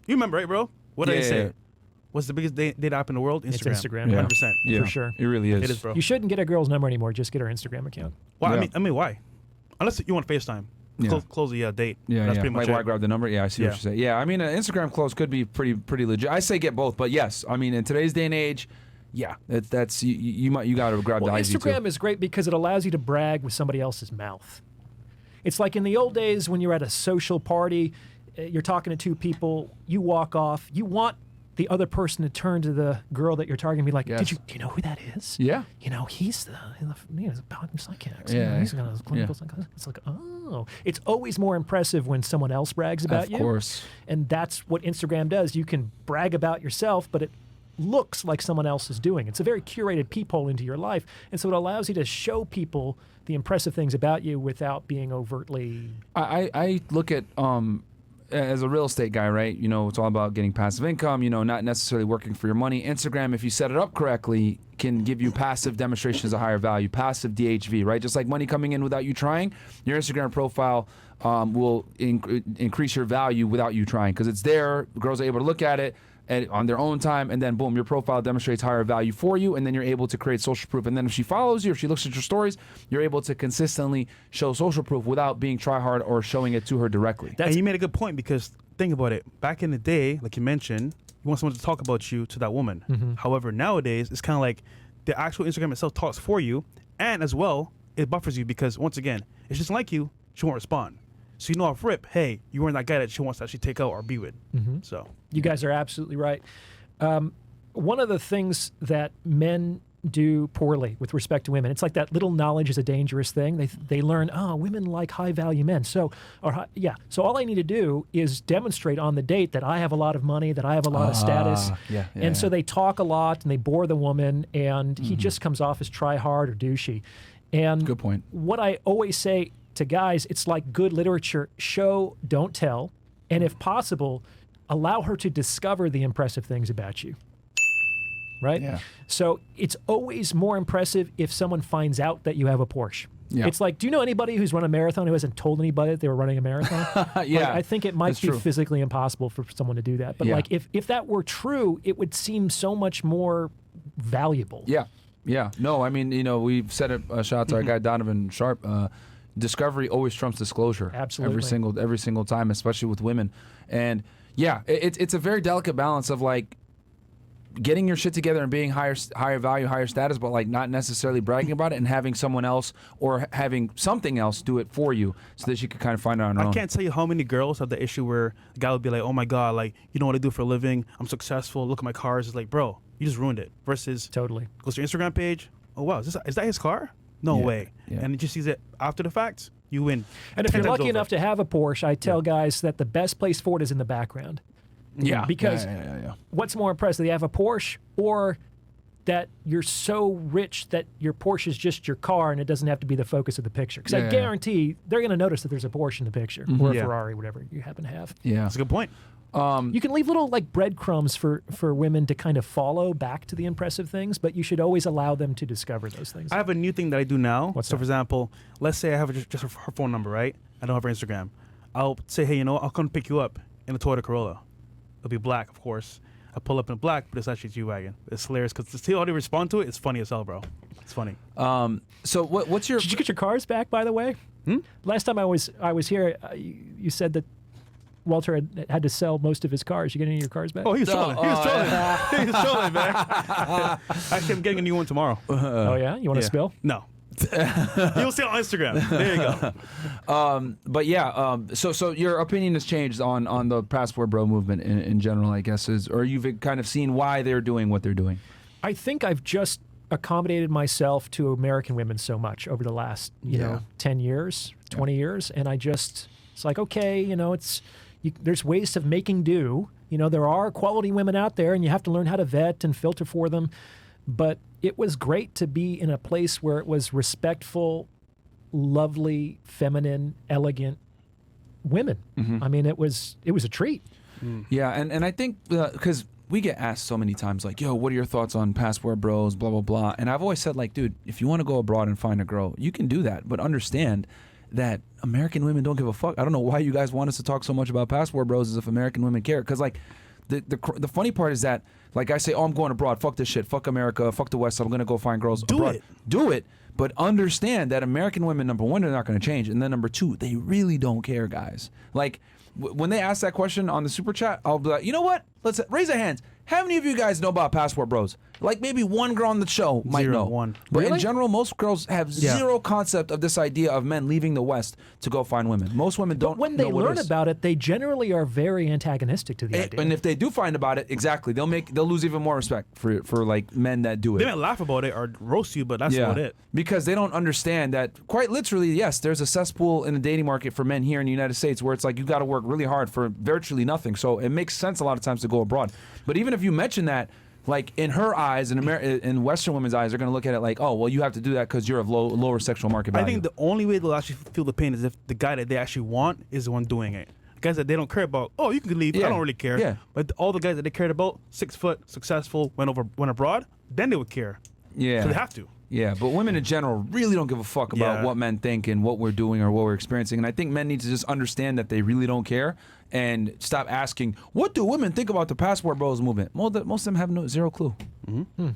You remember, right, bro? What did I say? Yeah. What's the biggest date app in the world? Instagram. It's Instagram. 100%. Yeah. For sure. It really is. It is, bro. You shouldn't get a girl's number anymore. Just get her Instagram account. Why? Yeah. I mean, why? Unless you want FaceTime. Yeah. Close the date. Yeah, That's yeah. pretty much Why it. grab the number? Yeah, I see what you're saying. Yeah, I mean, an Instagram close could be pretty legit. I say get both, but yes, I mean, in today's day and age, yeah, that's you got to grab Well, the IG Instagram too. is great because it allows you to brag with somebody else's mouth. It's like in the old days when you're at a social party, you're talking to two people, you walk off, you want the other person to turn to the girl that you're targeting and be like, Yes. do you know who that is? Yeah. You know, he's the psychiatrist. Yeah. You know, he's got a clinical psychologist. It's like, oh. It's always more impressive when someone else brags about you. Of course. And that's what Instagram does. You can brag about yourself, but it looks like someone else is doing. It's a very curated peephole into your life. And so it allows you to show people the impressive things about you without being overtly... I look at as a real estate guy, right? You know, it's all about getting passive income, you know, not necessarily working for your money. Instagram, if you set it up correctly, can give you passive demonstrations of higher value, passive DHV, right? Just like money coming in without you trying, your Instagram profile will increase your value without you trying because it's there. Girls are able to look at it on their own time, and then boom, your profile demonstrates higher value for you, and then you're able to create social proof. And then if she follows you, if she looks at your stories, you're able to consistently show social proof without being try hard or showing it to her directly. And you made a good point because think about it. Back in the day, like you mentioned, you want someone to talk about you to that woman. Mm-hmm. However, nowadays, it's kind of like the actual Instagram itself talks for you, and as well, it buffers you because, once again, if she doesn't like you, she won't respond. So you know off rip, hey, you weren't that guy that she wants to actually take out or be with. Mm-hmm. So You guys are absolutely right. One of the things that men do poorly with respect to women, it's like that little knowledge is a dangerous thing. They learn, women like high value men. So all I need to do is demonstrate on the date that I have a lot of money, that I have a lot of status. So they talk a lot and they bore the woman, and he just comes off as try hard or douchey. And Good point. What I always say to guys, it's like good literature: show, don't tell, and if possible, allow her to discover the impressive things about you. Right? Yeah. So it's always more impressive if someone finds out that you have a Porsche. Yeah. It's like, do you know anybody who's run a marathon who hasn't told anybody that they were running a marathon? Yeah, Like, I think it might that's be true. physically impossible for someone to do that. But Yeah. like if that were true, it would seem so much more valuable. Yeah. Yeah. No, I mean, you know, we've said it, shout out to our guy Donovan Sharp, discovery always trumps disclosure. Absolutely. Every single time, especially with women. And yeah, it's a very delicate balance of like getting your shit together and being higher value, higher status, but like not necessarily bragging about it and having someone else or having something else do it for you so that you can kind of find it on her own. I can't tell you how many girls have the issue where the guy would be like, oh my God, like, you know what I do for a living? I'm successful. Look at my cars. It's like, bro, you just ruined it. Versus Totally. goes to your Instagram page. Oh, wow. Is that his car? No Yeah, way. yeah. And he just sees it after the fact. You win. And if 10 you're times lucky over. enough to have a Porsche, I tell guys that the best place for it is in the background. Yeah. Because Yeah. what's more impressive, you have a Porsche or that you're so rich that your Porsche is just your car and it doesn't have to be the focus of the picture? Because I guarantee they're going to notice that there's a Porsche in the picture or a Yeah. Ferrari, whatever you happen to have. Yeah. That's a good point. You can leave little like breadcrumbs for women to kind of follow back to the impressive things, but you should always allow them to discover those things. I have a new thing that I do now. What's so, that? for example, let's say I have just her phone number, right? I don't have her Instagram. I'll say, hey, you know what? I'll come pick you up in a Toyota Corolla. It'll be black, of course. I pull up in black, but it's actually a G-Wagon. It's hilarious because to see how they respond to it, it's funny as hell, bro. It's funny. So what's your... Did you get your cars back, by the way? Last time I was here, you said that Walter had to sell most of his cars. You get any of your cars back? Oh, he was trolling. He was trolling. He was trolling, man. Actually, I'm getting a new one tomorrow. Oh, yeah? You want to Yeah. spill? No. You'll see it on Instagram. There you go. But yeah, so your opinion has changed on the Passport Bro movement in general, I guess, or you've kind of seen why they're doing what they're doing. I think I've just accommodated myself to American women so much over the last, 10 years, 20 years. And it's like, okay, there's ways of making do. There are quality women out there and you have to learn how to vet and filter for them. But it was great to be in a place where it was respectful, lovely, feminine, elegant women. I mean, it was a treat. Yeah, and I think because we get asked so many times, like, yo, what are your thoughts on Passport Bros, blah, blah, blah. And I've always said, like, dude, if you want to go abroad and find a girl, you can do that. But understand that American women don't give a fuck. I don't know why you guys want us to talk so much about passport bros as if American women care. Because like the funny part is that like I say, oh, I'm going abroad. Fuck this shit. Fuck America. Fuck the West. I'm gonna go find girls abroad. Do it. But understand that American women, number one, they're not going to change, and then number two, they really don't care, guys. Like when they ask that question on the super chat, I'll be like, you know what? Let's raise our hands. How many of you guys know about passport bros? Like maybe one girl on the show might know. One. But Really? in general, most girls have zero concept of this idea of men leaving the West to go find women. Most women don't When they know what learn it is. about it, they generally are very antagonistic to the idea. And if they do find about it, exactly, they'll lose even more respect for like men that do it. They might laugh about it or roast you, but that's about it. Because they don't understand that quite literally, yes, there's a cesspool in the dating market for men here in the United States where it's like you got to work really hard for virtually nothing. So it makes sense a lot of times to go abroad. But even if you mention that, like in her eyes, in Western women's eyes, they're going to look at it like, oh, well, you have to do that because you're of lower sexual market value. I think the only way they'll actually feel the pain is if the guy that they actually want is the one doing it. Guys that they don't care about, oh, you can leave. I don't really care. Yeah. But all the guys that they cared about, 6 foot, successful, went abroad, then they would care. Yeah. So they have to. Yeah, but women in general really don't give a fuck about what men think and what we're doing or what we're experiencing. And I think men need to just understand that they really don't care and stop asking, what do women think about the passport bros movement? Most of them have zero clue. Mm-hmm.